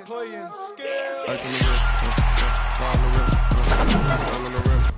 playing scale. Ice on the wrist, fly on the wrist, all on the wrist.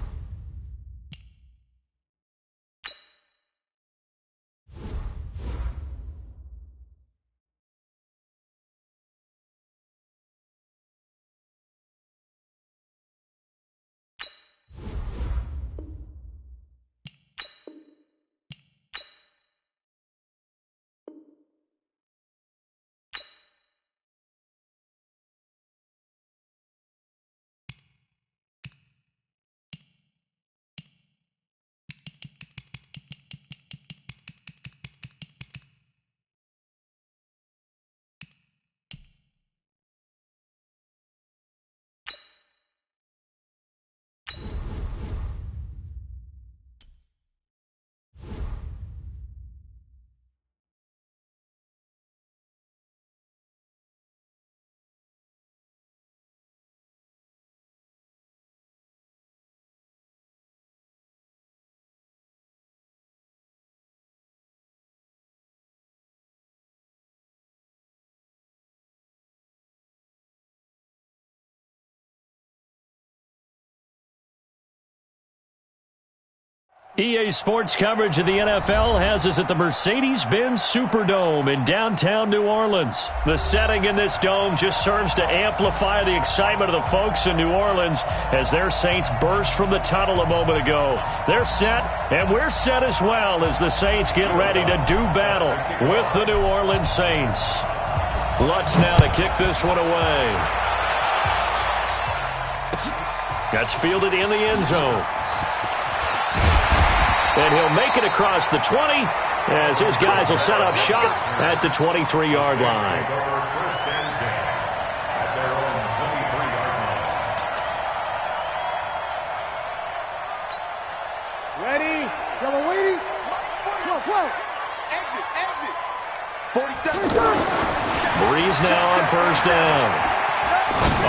EA Sports coverage of the NFL has us at the Mercedes-Benz Superdome in downtown New Orleans. The setting in this dome just serves to amplify the excitement of the folks in New Orleans as their Saints burst from the tunnel a moment ago. They're set, and we're set as well as the Saints get ready to do battle with the New Orleans Saints. Lutz now to kick this one away. That's fielded in the end zone. And he'll make it across the 20 as his guys will set up shop at the 23-yard line. Ready? Y'all waiting? 12. Exit. 47. Breeze now on first down.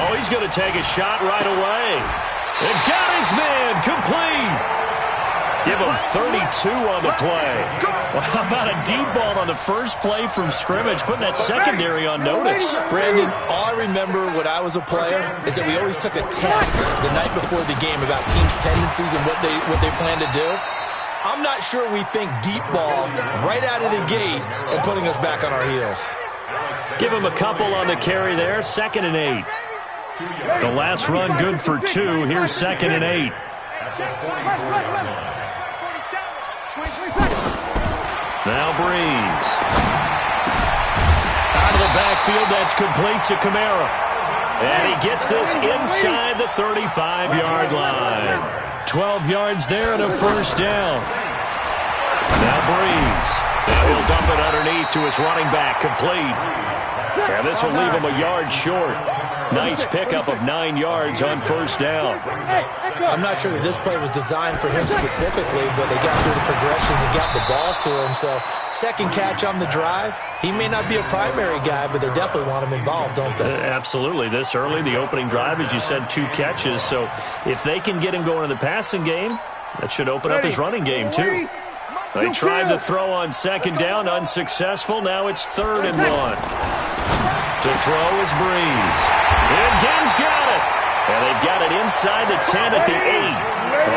Oh, he's going to take a shot right away. And got his man complete. Give him 32 on the play. Well, how about a deep ball on the first play from scrimmage, putting that secondary on notice? Brandon, all I remember when I was a player is that we always took a test the night before the game about teams' tendencies and what they plan to do. I'm not sure we think deep ball right out of the gate and putting us back on our heels. Give him a couple on the carry there, 2nd and 8. The last run good for 2. Here's 2nd and 8. Now Breeze. Out of the backfield, that's complete to Kamara. And he gets this inside the 35-yard line. 12 yards there and a first down. Now Breeze. Now he'll dump it underneath to his running back, complete. And this will leave him a yard short. Nice pickup of 9 yards on first down. I'm not sure that this play was designed for him specifically, but they got through the progressions and got the ball to him. So, second catch on the drive. He may not be a primary guy, but they definitely want him involved, don't they? Absolutely. This early, the opening drive, as you said, 2 catches. So, if they can get him going in the passing game, that should open up his running game, too. They tried to throw on second down, unsuccessful. Now it's 3rd and 1. To throw is Breeze. And Gaines got it. And they've got it inside the 10 at the 8.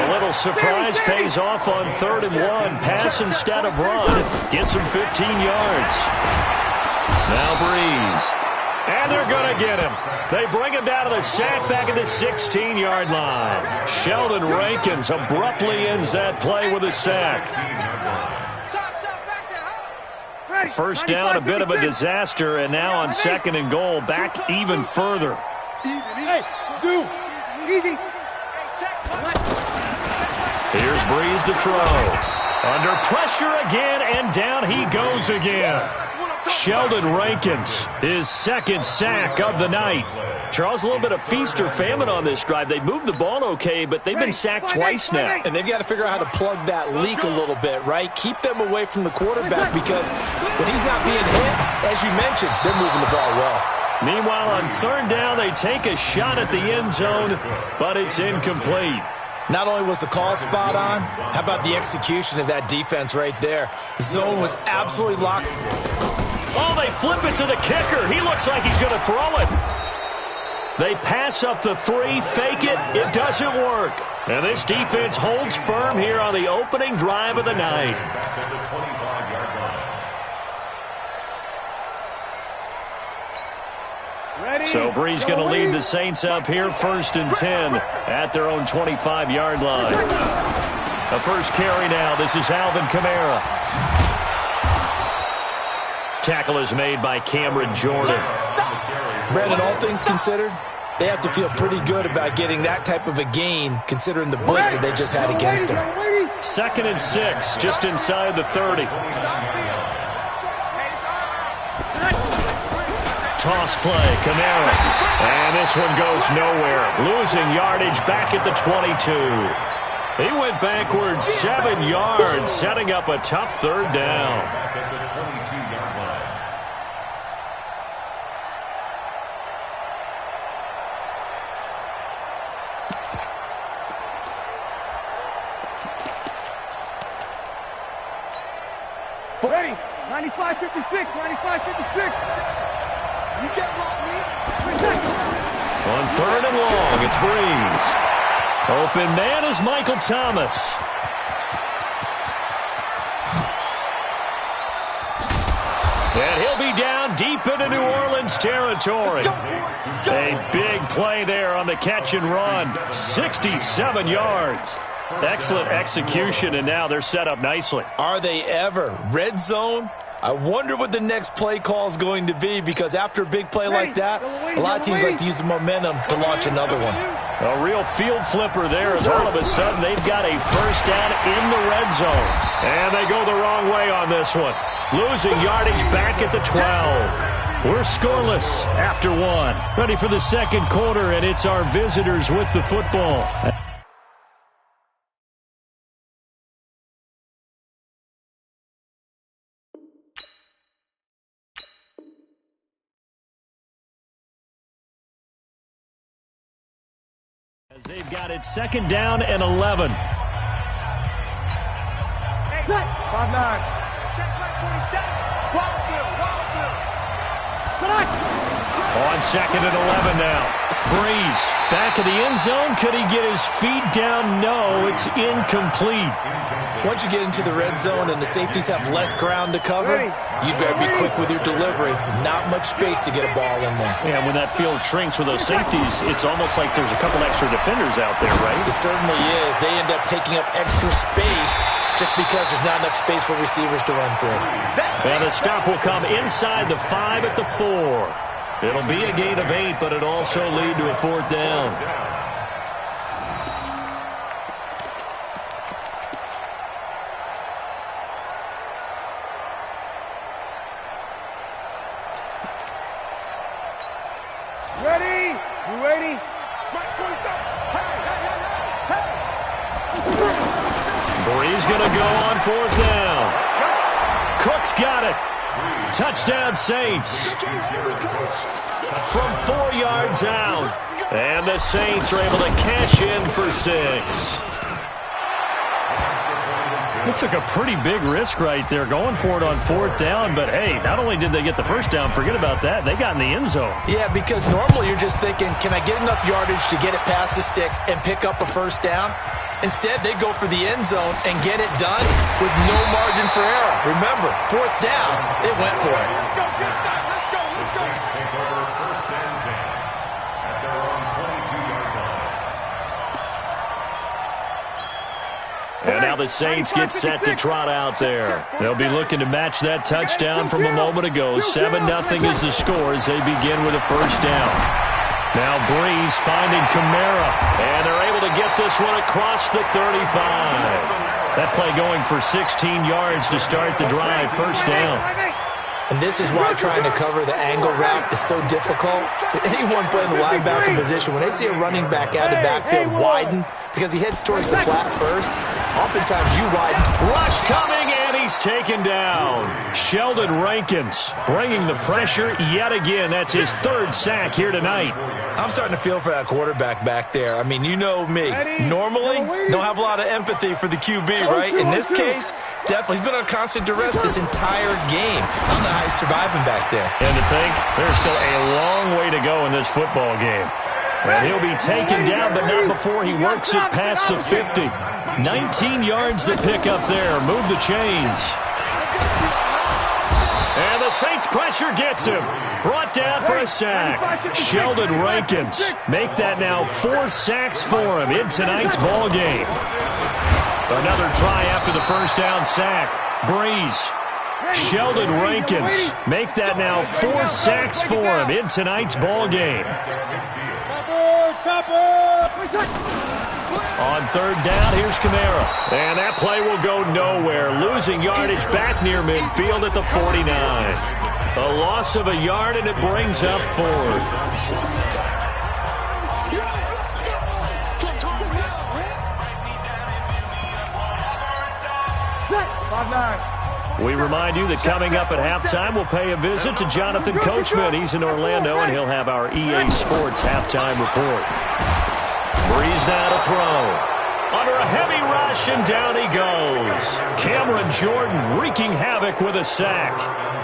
A little surprise pays off on 3rd and 1. Pass instead of run. Gets him 15 yards. Now Breeze. And they're going to get him. They bring him down to the sack back at the 16-yard line. Sheldon Rankins abruptly ends that play with a sack. First down, a bit of a disaster, and now on 2nd and goal, back even further. Here's Breeze to throw. Under pressure again, and down he goes again. Sheldon Rankins, his 2nd sack of the night. Charles, a little bit of feast or famine on this drive. They moved the ball okay, but they've been sacked twice now. And they've got to figure out how to plug that leak a little bit, right? Keep them away from the quarterback because when he's not being hit, as you mentioned, they're moving the ball well. Meanwhile, on 3rd down, they take a shot at the end zone, but it's incomplete. Not only was the call spot on, how about the execution of that defense right there? The zone was absolutely locked. Oh, they flip it to the kicker. He looks like he's going to throw it. They pass up the three, fake it, it doesn't work. And this defense holds firm here on the opening drive of the night. So Brees going to lead the Saints up here, 1st and 10 at their own 25-yard line. The first carry now. This is Alvin Kamara. Tackle is made by Cameron Jordan. Brandon, all things considered, they have to feel pretty good about getting that type of a gain, considering the blitz that they just had against them. 2nd and 6, just inside the 30. Toss play, Kamara. And this one goes nowhere. Losing yardage back at the 22. He went backwards 7 yards, setting up a tough 3rd down. Ready, 95-56, 95-56. You get rocked, Lee. On 3rd and long, it's Brees. Open man is Michael Thomas. And he'll be down deep into New Orleans territory. A big play there on the catch and run. 67 yards. Excellent execution, and now they're set up nicely. Are they ever? Red zone? I wonder what the next play call is going to be, because after a big play like that, a lot of teams like to use the momentum to launch another one. A real field flipper there as all of a sudden they've got a 1st down in the red zone. And they go the wrong way on this one. Losing yardage back at the 12. We're scoreless after 1. Ready for the 2nd quarter, and it's our visitors with the football. As they've got it 2nd down and 11. 5-9. On 2nd and 11 now. Brees back of the end zone. Could he get his feet down? No, it's incomplete. Once you get into the red zone and the safeties have less ground to cover, you better be quick with your delivery. Not much space to get a ball in there. Yeah, when that field shrinks with those safeties, it's almost like there's a couple extra defenders out there, right? It certainly is. They end up taking up extra space just because there's not enough space for receivers to run through. And the stop will come inside the 5 at the 4. It'll be a gain of 8, but it'll also lead to a 4th down. Ready? You ready? Brees going to go on 4th down. Cook's got it. Touchdown Saints. From 4 yards out. And the Saints are able to cash in for 6. They took a pretty big risk right there going for it on 4th down. But, hey, not only did they get the 1st down, forget about that, they got in the end zone. Yeah, because normally you're just thinking, can I get enough yardage to get it past the sticks and pick up a 1st down? Instead, they go for the end zone and get it done with no margin for error. Remember, 4th down, they went for it. And now the Saints get set to trot out there. They'll be looking to match that touchdown from a moment ago. 7-0 is the score as they begin with a 1st down. Now Brees finding Kamara, and they're able to get this one across the 35. That play going for 16 yards to start the drive, 1st down. And this is why trying to cover the angle route is so difficult. Anyone playing the linebacker position, when they see a running back out of the backfield widen, because he heads towards the flat first, oftentimes you widen. Rush coming, and he's taken down. Sheldon Rankins bringing the pressure yet again. That's his 3rd sack here tonight. I'm starting to feel for that quarterback back there. I mean, you know me. Normally, don't have a lot of empathy for the QB, right? In this case, definitely. He's been on constant duress this entire game. I don't know how he's surviving back there. And to think, there's still a long way to go in this football game. And he'll be taken down, but not before he works it past the 50. 19 yards to pick up there. Move the chains. And the Saints pressure gets him. Brought down for a sack. Sheldon Rankins. Make that now 4 sacks for him in tonight's ball game. Another try after the first down sack. Breeze. Sheldon Rankins. Make that now 4 sacks for him in tonight's ball game. On third down, here's Kamara. And that play will go nowhere. Losing yardage back near midfield at the 49. A loss of a yard, and it brings up 4th. We remind you that coming up at halftime, we'll pay a visit to Jonathan Coachman. He's in Orlando, and he'll have our EA Sports halftime report. Breeze now to throw. Under a heavy rush, and down he goes. Cameron Jordan wreaking havoc with a sack.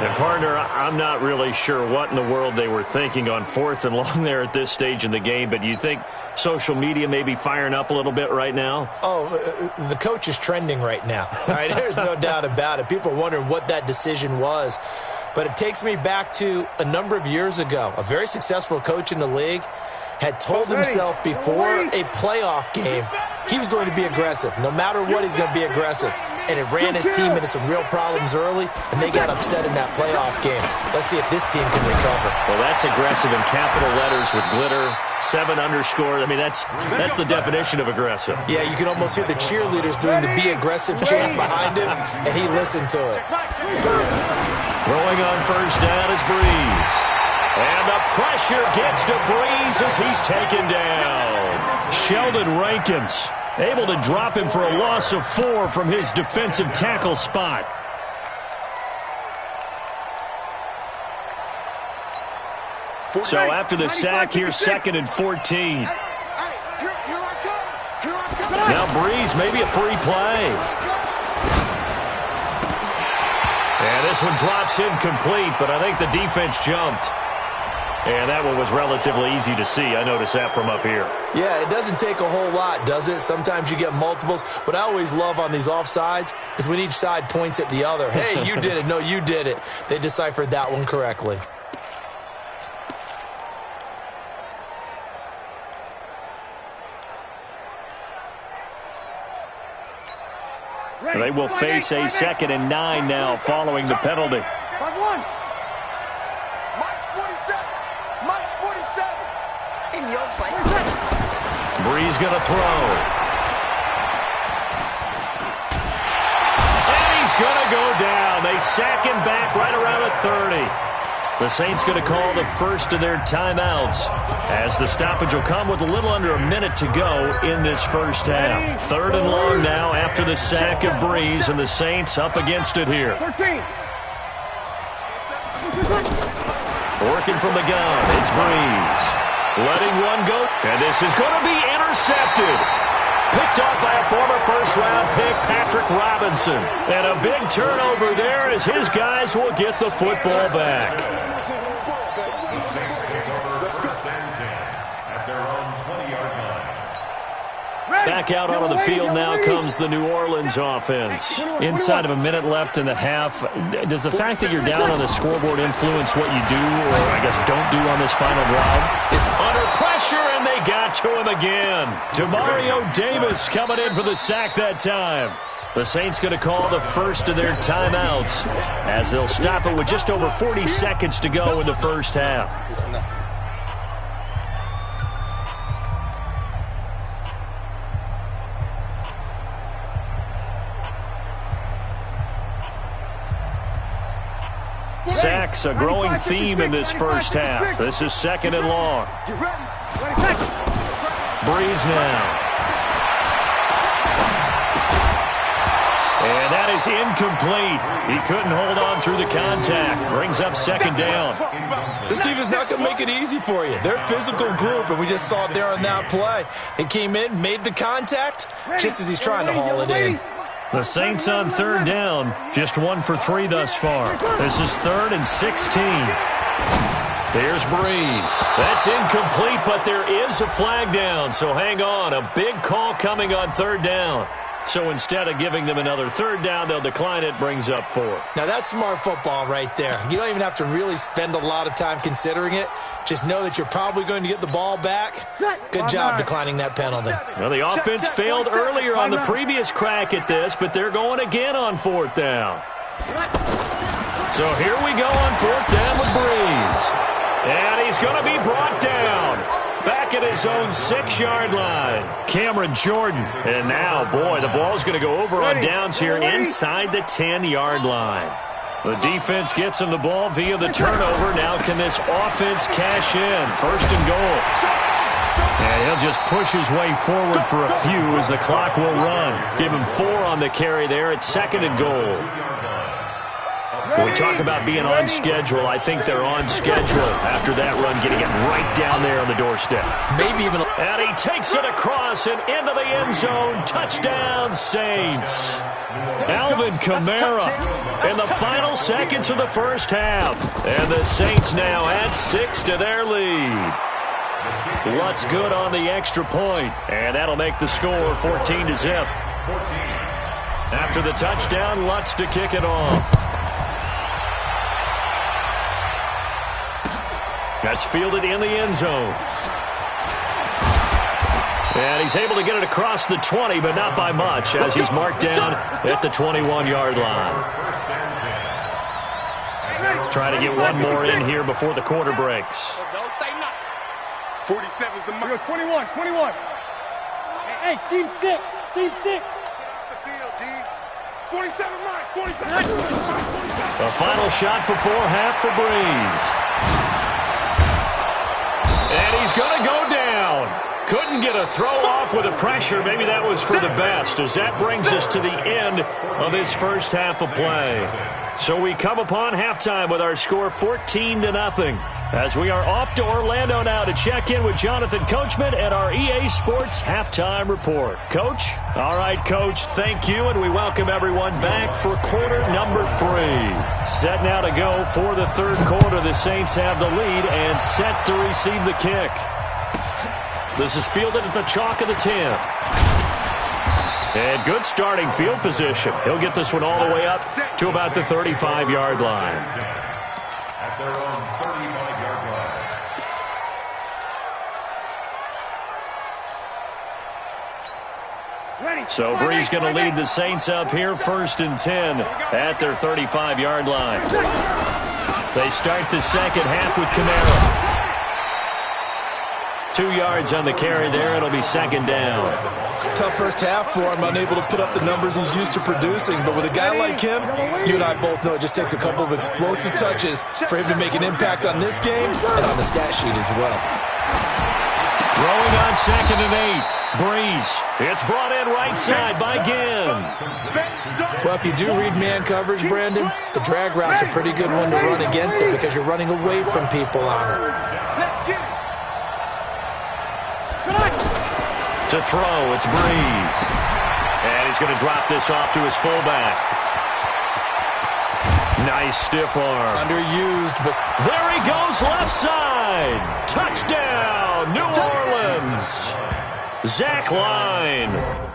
And, partner, I'm not really sure what in the world they were thinking on 4th and long there at this stage in the game, but you think social media may be firing up a little bit right now? Oh, the coach is trending right now. All right, there's no doubt about it. People are wondering what that decision was. But it takes me back to a number of years ago. A very successful coach in the league had told himself before a playoff game he was going to be aggressive. No matter what, he's going to be aggressive. And it ran his team into some real problems early, and they got upset in that playoff game. Let's see if this team can recover. Well, that's aggressive in capital letters with glitter, 7 underscore. I mean, that's the definition of aggressive. Yeah, you can almost hear the cheerleaders doing the be aggressive chant behind him, and he listened to it. Throwing on first down is Breeze. And the pressure gets to Breeze as he's taken down. Sheldon Rankins able to drop him for a loss of 4 from his defensive tackle spot. So after the sack, here's 2nd and 14. Now Breeze, maybe a free play. And this one drops incomplete, but I think the defense jumped. And that one was relatively easy to see. I noticed that from up here. Yeah, it doesn't take a whole lot, does it? Sometimes you get multiples. What I always love on these offsides is when each side points at the other. Hey, you did it. No, you did it. They deciphered that one correctly. They will face a 2nd and 9 now following the penalty. March 47. In your face. Breeze going to throw. And he's going to go down. They sack him back right around the 30. The Saints going to call the first of their timeouts as the stoppage will come with a little under a minute to go in this first half. 3rd and long now after the sack of Breeze, and the Saints up against it here. 13. Working from the gun, it's Breeze. Letting one go, and this is going to be intercepted. Picked off by a former first-round pick, Patrick Robinson. And a big turnover there as his guys will get the football back. Back out onto the field now comes the New Orleans offense. Inside of a minute left in the half, does the fact that you're down on the scoreboard influence what you do, or I guess don't do on this final drive? It's under pressure, and they got to him again. Demario Davis coming in for the sack that time. The Saints going to call the first of their timeouts as they'll stop it with just over 40 seconds to go in the first half. Sacks, a growing theme in this first half. This is 2nd and long. Breeze now. And that is incomplete. He couldn't hold on through the contact. Brings up 2nd down. This team is not going to make it easy for you. They're a physical group, and we just saw it there on that play. It came in, made the contact, just as he's trying to haul it in. The Saints on 3rd down, just 1 for 3 thus far. This is 3rd and 16. Here's Breeze. That's incomplete, but there is a flag down, so hang on. A big call coming on third down. So instead of giving them another third down, they'll decline it, brings up 4. Now, that's smart football right there. You don't even have to really spend a lot of time considering it. Just know that you're probably going to get the ball back. Good job declining that penalty. Well, the offense failed earlier on the previous crack at this, but they're going again on fourth down. So here we go on fourth down with Breeze. And he's going to be brought down. Back at his own 6-yard line. Cameron Jordan. And now, boy, the ball's going to go over on downs here inside the 10-yard line. The defense gets him the ball via the turnover. Now can this offense cash in? First and goal. And he'll just push his way forward for a few as the clock will run. Give him 4 on the carry there at second and goal. When we talk about being on schedule, I think they're on schedule after that run, getting it right down there on the doorstep. Maybe even. And he takes it across and into the end zone. Touchdown, Saints. Alvin Kamara in the final seconds of the first half. And the Saints now add 6 to their lead. Lutz good on the extra point, and that'll make the score 14-0. After the touchdown, Lutz to kick it off. That's fielded in the end zone. And he's able to get it across the 20, but not by much, as he's marked down at the 21-yard line. Trying to get one more in here before the quarter breaks. Don't say nothing. 47 is the mark. 21. Hey, seam 6. The field, D. 47 mark. 47. A final shot before half for Breeze. And he's going to go down. Couldn't get a throw off with the pressure. Maybe that was for the best, as that brings us to the end of this first half of play. So we come upon halftime with our score 14-0. As we are off to Orlando now to check in with Jonathan Coachman and our EA Sports Halftime Report. Coach? All right, Coach, thank you, and we welcome everyone back for quarter number 3. Set now to go for the third quarter. The Saints have the lead and set to receive the kick. This is fielded at the chalk of the 10. And good starting field position. He'll get this one all the way up to about the 35-yard line. At their own 35-yard line. So Breeze going to lead the Saints up here, 1st and 10 at their 35-yard line. They start the second half with Kamara. 2 yards on the carry there. It'll be second down. Tough first half for him, unable to put up the numbers he's used to producing. But with a guy like him, you and I both know it just takes a couple of explosive touches for him to make an impact on this game and on the stat sheet as well. Throwing on 2nd and 8. Breeze. It's brought in right side by Ginn. Well, if you do read man coverage, Brandon, the drag route's a pretty good one to run against it because you're running away from people on it. Let's get it. To throw, it's Breeze. And he's going to drop this off to his fullback. Nice stiff arm. Underused, but there he goes left side. Touchdown, New Orleans. Zach Line.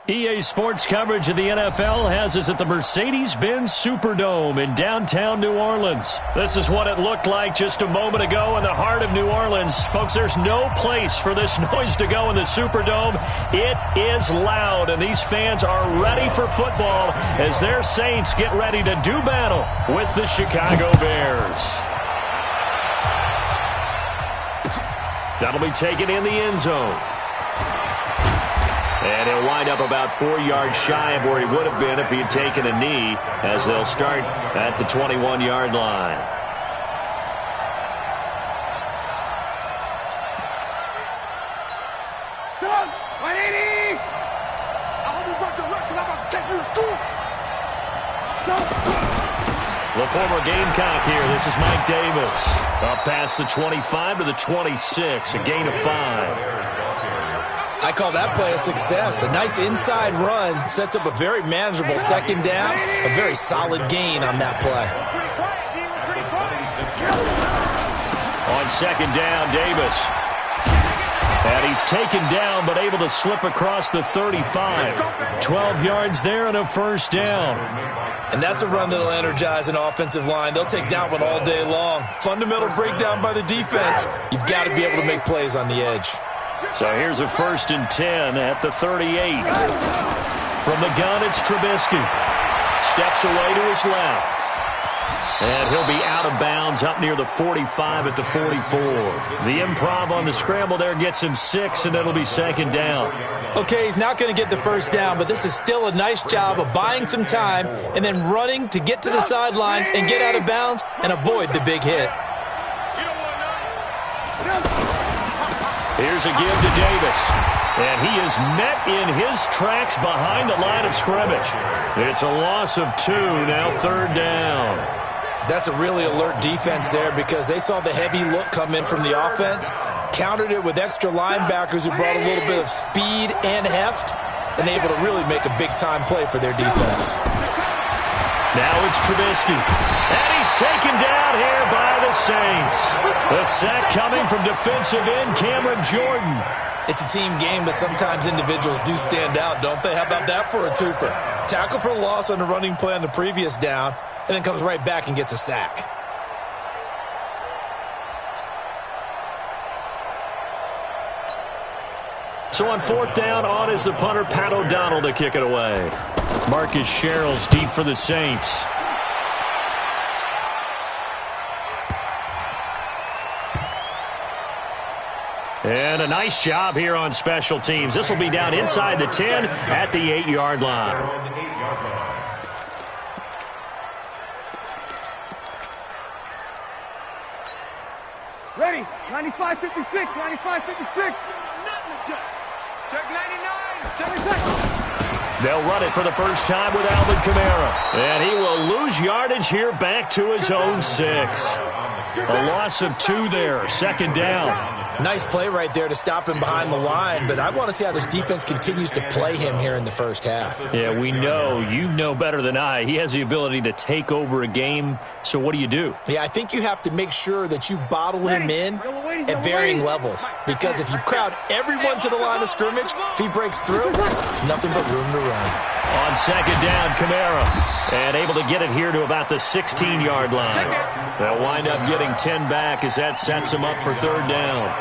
EA Sports coverage of the NFL has us at the Mercedes-Benz Superdome in downtown New Orleans. This is what it looked like just a moment ago in the heart of New Orleans. Folks, there's no place for this noise to go in the Superdome. It is loud, and these fans are ready for football as their Saints get ready to do battle with the Chicago Bears. That'll be taken in the end zone. And he'll wind up about 4 yards shy of where he would have been if he had taken a knee, as they'll start at the 21-yard line. Son, 180! I hope you brought your lunch because I'm about to take you to school. The former Gamecock here. This is Mike Davis. Up past the 25 to the 26, a gain of 5. I call that play a success. A nice inside run sets up a very manageable second down, a very solid gain on that play. On second down, Davis. And he's taken down but able to slip across the 35. 12 yards there and a first down. And that's a run that'll energize an offensive line. They'll take that one all day long. Fundamental breakdown by the defense. You've got to be able to make plays on the edge. So here's a 1st and 10 at the 38. From the gun, it's Trubisky. Steps away to his left. And he'll be out of bounds up near the 45 at the 44. The improv on the scramble there gets him 6, and it'll be second down. Okay, he's not going to get the first down, but this is still a nice job of buying some time and then running to get to the sideline and get out of bounds and avoid the big hit. Here's a give to Davis. And he is met in his tracks behind the line of scrimmage. It's a loss of 2, now 3rd down. That's a really alert defense there because they saw the heavy look come in from the offense, countered it with extra linebackers who brought a little bit of speed and heft, and able to really make a big-time play for their defense. Now it's Trubisky. And he's taken down here by the Saints. The sack coming from defensive end Cameron Jordan. It's a team game, but sometimes individuals do stand out, don't they? How about that for a twofer? Tackle for loss on the running play on the previous down, and then comes right back and gets a sack. So on 4th down, on is the punter, Pat O'Donnell, to kick it away. Marcus Sherrill's deep for the Saints. And a nice job here on special teams. This will be down inside the 10 at the 8-yard line. Ready. 95-56. 95-56. Check 99. Check 96. They'll run it for the first time with Alvin Kamara. And he will lose yardage here back to his own 6. A loss of 2 there. Second down. Nice play right there to stop him behind the line, but I want to see how this defense continues to play him here in the first half. Yeah, we know. You know better than I. He has the ability to take over a game, so what do? Yeah, I think you have to make sure that you bottle him in at varying levels, because if you crowd everyone to the line of scrimmage, if he breaks through, there's nothing but room to run. On second down, Kamara, and able to get it here to about the 16-yard line. They'll wind up getting 10 back as that sets him up for 3rd down.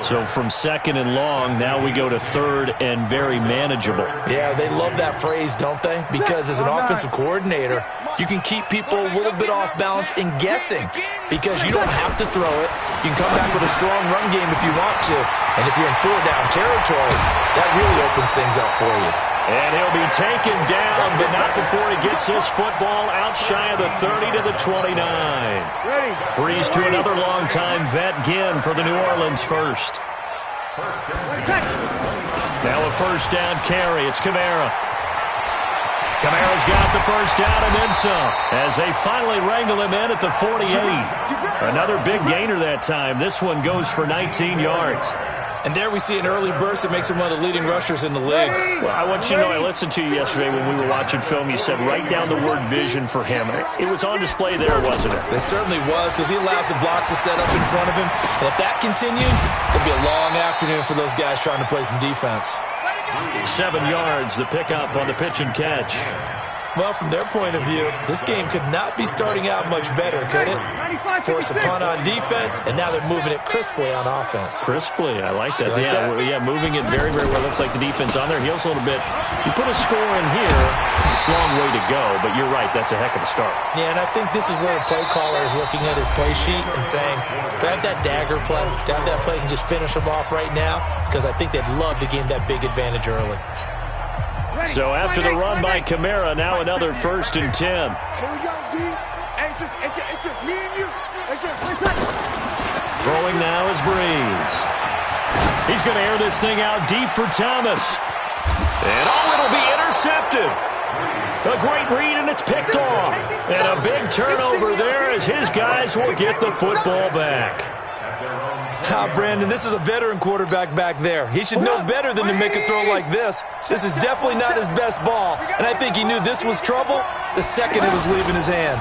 So from 2nd and long, now we go to 3rd and very manageable. Yeah, they love that phrase, don't they? Because as an offensive coordinator, you can keep people a little bit off balance and guessing because you don't have to throw it. You can come back with a strong run game if you want to. And if you're in 4-down territory, that really opens things up for you. And he'll be taken down, but not before he gets this football out shy of the 30 to the 29. Breeze to another longtime vet, Ginn, for the New Orleans first. Now a first down carry. It's Kamara. Kamara's got the first down and then some as they finally wrangle him in at the 48. Another big gainer that time. This one goes for 19 yards. And there we see an early burst that makes him one of the leading rushers in the league. Well, I want you to know, I listened to you yesterday when we were watching film. You said write down the word vision for him. It was on display there, wasn't it? It certainly was, because he allows the blocks to set up in front of him. And if that continues, it'll be a long afternoon for those guys trying to play some defense. 7 yards, the pickup on the pitch and catch. Well, from their point of view, this game could not be starting out much better, could it? Force a punt on defense, and now they're moving it crisply on offense. Crisply, I like that. Yeah, moving it very, very well. Looks like the defense on their heels a little bit. You put a score in here, long way to go, but you're right, that's a heck of a start. Yeah, and I think this is where the play caller is looking at his play sheet and saying, do I have that dagger play? Do I have that play and just finish them off right now? Because I think they'd love to gain that big advantage early. So after the run by Kamara, now another 1st and 10. Here we go, D. Hey, it's just me and you. It's just Throwing now is Breeze. He's going to air this thing out deep for Thomas. And it'll be intercepted. A great read, and it's picked off. And a big turnover there as his guys will get the football back. Brandon, this is a veteran quarterback back there. He should know better than to make a throw like this. This is definitely not his best ball, and I think he knew this was trouble the second it was leaving his hand.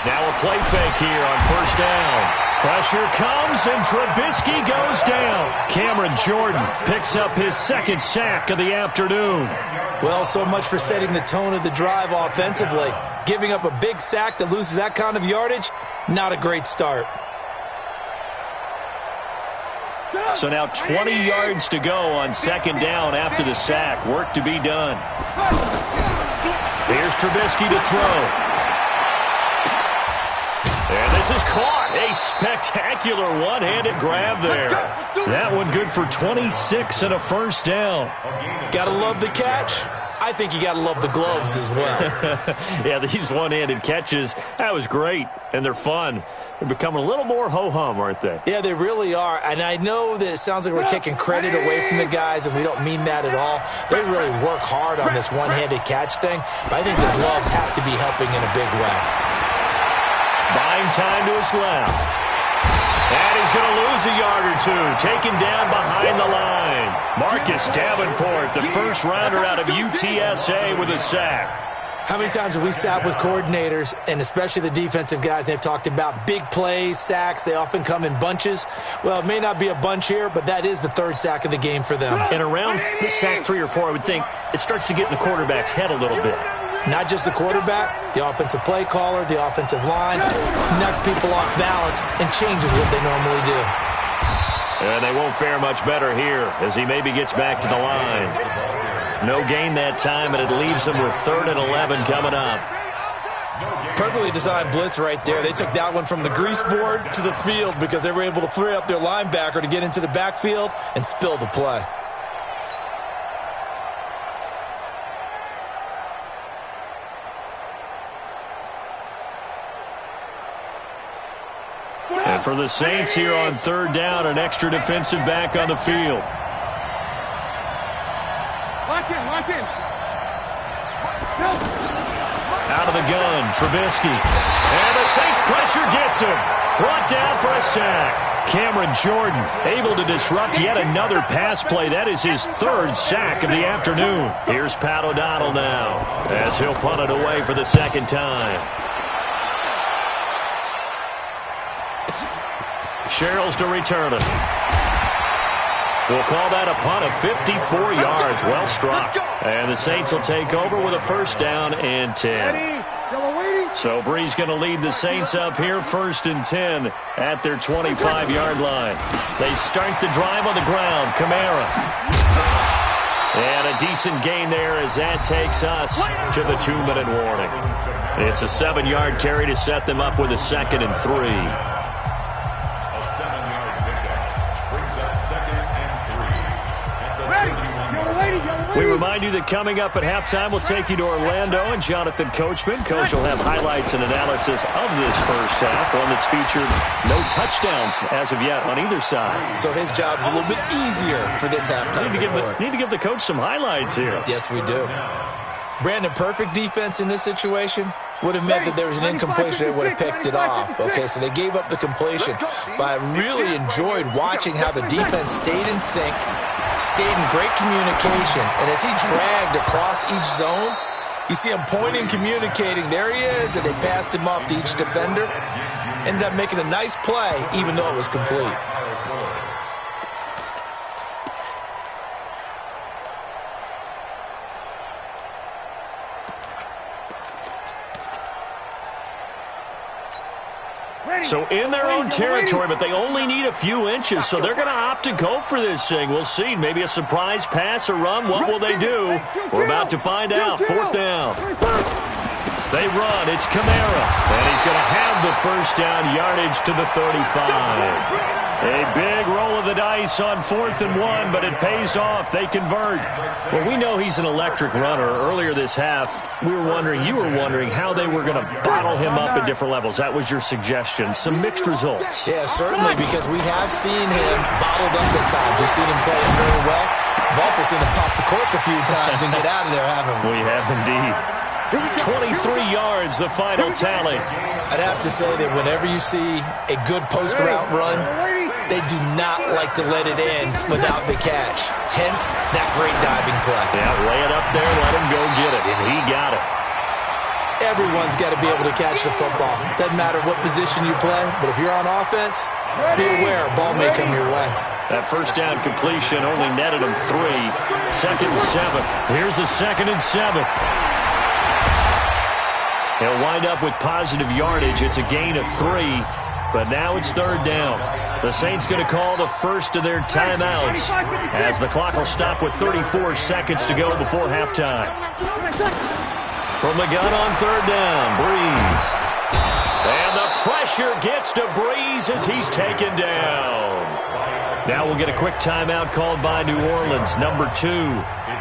Now a play fake here on 1st down. Pressure comes, and Trubisky goes down. Cameron Jordan picks up his 2nd sack of the afternoon. Well, so much for setting the tone of the drive offensively. Giving up a big sack that loses that kind of yardage, not a great start. So now 20 yards to go on 2nd down after the sack. Work to be done. Here's Trubisky to throw. And this is caught. A spectacular one-handed grab there. That one good for 26 and a 1st down. Gotta love the catch. I think you gotta love the gloves as well. Yeah, these one-handed catches, that was great, and they're fun. They're becoming a little more ho-hum, aren't they? Yeah, they really are, and I know that it sounds like we're taking credit away from the guys, and we don't mean that at all. They really work hard on this one-handed catch thing, but I think the gloves have to be helping in a big way. Buying time to his left. And he's going to lose a yard or two. Taken down behind the line. Marcus Davenport, the 1st rounder out of UTSA with a sack. How many times have we sat with coordinators, and especially the defensive guys, they've talked about big plays, sacks. They often come in bunches. Well, it may not be a bunch here, but that is the 3rd sack of the game for them. And around sack 3 or 4, I would think it starts to get in the quarterback's head a little bit. Not just the quarterback, the offensive play caller, the offensive line, knocks people off balance and changes what they normally do. And they won't fare much better here as he maybe gets back to the line. No gain that time, and it leaves them with 3rd and 11 coming up. Perfectly designed blitz right there. They took that one from the grease board to the field because they were able to free up their linebacker to get into the backfield and spill the play. And for the Saints here on 3rd down, an extra defensive back on the field. Lock in. Out of the gun, Trubisky. And the Saints pressure gets him. Brought down for a sack. Cameron Jordan able to disrupt yet another pass play. That is his 3rd sack of the afternoon. Here's Pat O'Donnell now as he'll punt it away for the 2nd time. Sherrills to return it. We'll call that a punt of 54 yards. Well struck. And the Saints will take over with a 1st down and 10. So Breeze going to lead the Saints up here 1st and 10 at their 25-yard line. They start the drive on the ground. Kamara. And a decent gain there as that takes us to the 2-minute warning. It's a 7-yard carry to set them up with a 2nd and 3. We remind you that coming up at halftime, we'll take you to Orlando and Jonathan Coachman. Coach will have highlights and analysis of this 1st half, one that's featured no touchdowns as of yet on either side. So his job's a little bit easier for this halftime. Need to give the coach some highlights here. Yes, we do. Brandon, perfect defense in this situation would have meant that there was an incompletion that would have picked it off. Okay, so they gave up the completion. But I really enjoyed watching how the defense stayed in sync, stayed in great communication. And as he dragged across each zone, you see him pointing, communicating. There he is, and they passed him off to each defender. Ended up making a nice play, even though it was complete. So in their own territory, but they only need a few inches, so they're going to opt to go for this thing. We'll see. Maybe a surprise pass or run. What will they do? We're about to find out. 4th down. They run. It's Kamara. And he's going to have the first down, yardage to the 35. A big roll of the dice on 4th and 1, but it pays off. They convert. Well, we know he's an electric runner. Earlier this half, you were wondering how they were going to bottle him up at different levels. That was your suggestion. Some mixed results. Yeah, certainly, because we have seen him bottled up at times. We've seen him play it very well. We've also seen him pop the cork a few times and get out of there, haven't we? We have indeed. 23 yards, the final tally. I'd have to say that whenever you see a good post route run, they do not like to let it in without the catch. Hence, that great diving play. Yeah, lay it up there, let him go get it, and he got it. Everyone's got to be able to catch the football. Doesn't matter what position you play, but if you're on offense, be aware, ball may come your way. That first down completion only netted him 3. 2nd and 7. Here's a 2nd and 7. He'll wind up with positive yardage. It's a gain of 3, but now it's 3rd down. The Saints going to call the first of their timeouts as the clock will stop with 34 seconds to go before halftime. From the gun on 3rd down, Breeze. And the pressure gets to Breeze as he's taken down. Now we'll get a quick timeout called by New Orleans, number 2,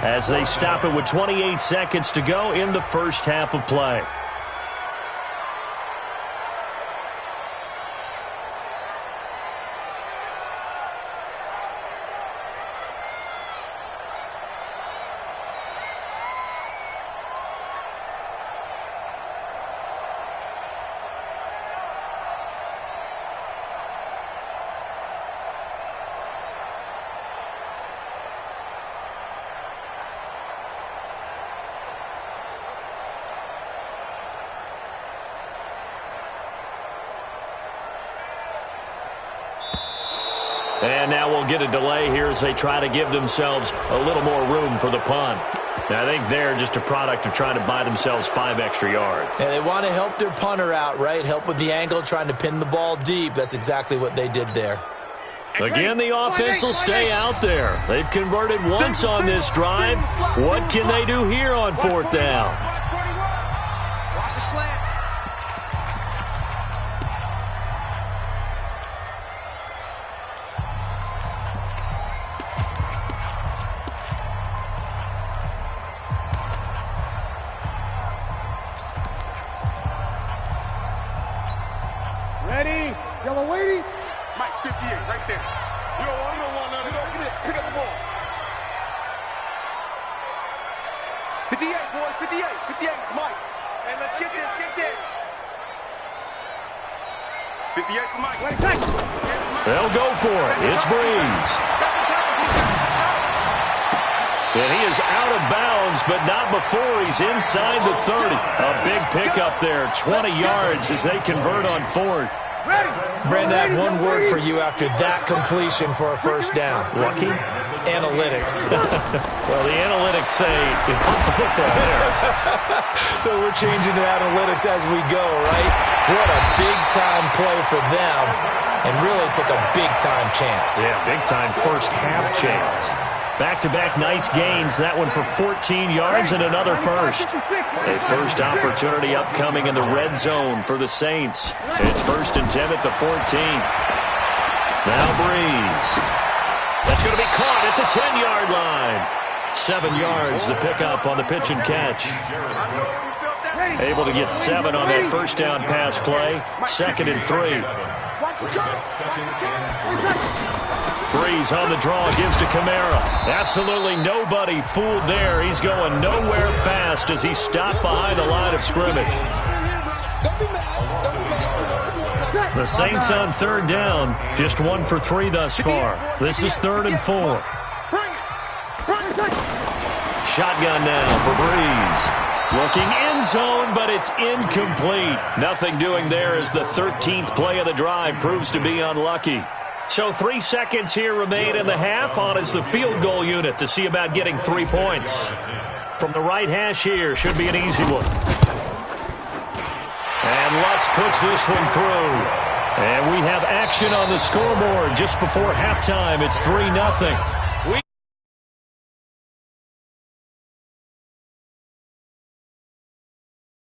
as they stop it with 28 seconds to go in the first half of play. And now we'll get a delay here as they try to give themselves a little more room for the punt. Now, I think they're just a product of trying to buy themselves 5 extra yards. And they want to help their punter out, right? Help with the angle, trying to pin the ball deep. That's exactly what they did there. Again, the offense will stay out there. They've converted once on this drive. What can they do here on 4th down? Watch the slant. Ready? Yellow lady? Mike, 58, right there. You don't want none of that. Get it. Pick up the ball. 58, boys, 58. 58, it's Mike. And let's get this, get this. 58 for Mike. They'll go for it. It's Breeze. And he is out of bounds, but not before he's inside the 30. A big pickup there, 20 yards as they convert on 4th. Brandon, I have one word for you after that completion for a first down. Lucky? Analytics. Well, the analytics say you pump the football there. So we're changing to analytics as we go, right? What a big-time play for them, and really took a big-time chance. Yeah, big-time first half chance. Back-to-back nice gains. That one for 14 yards and another first. A first opportunity upcoming in the red zone for the Saints. It's 1st and 10 at the 14. Now Breeze. That's going to be caught at the 10-yard line. 7 yards, the pickup on the pitch and catch. Able to get 7 on that first down pass play. 2nd and 3. Breeze on the draw, gives to Kamara. Absolutely nobody fooled there. He's going nowhere fast as he stopped behind the line of scrimmage. The Saints on 3rd down, just 1 for 3 thus far. This is 3rd and 4. Shotgun now for Breeze. Looking end zone, but it's incomplete. Nothing doing there as the 13th play of the drive proves to be unlucky. So 3 seconds here remain in the half. On is the field goal unit to see about getting 3 points. From the right hash here, should be an easy one. And Lutz puts this one through. And we have action on the scoreboard just before halftime. It's 3-0.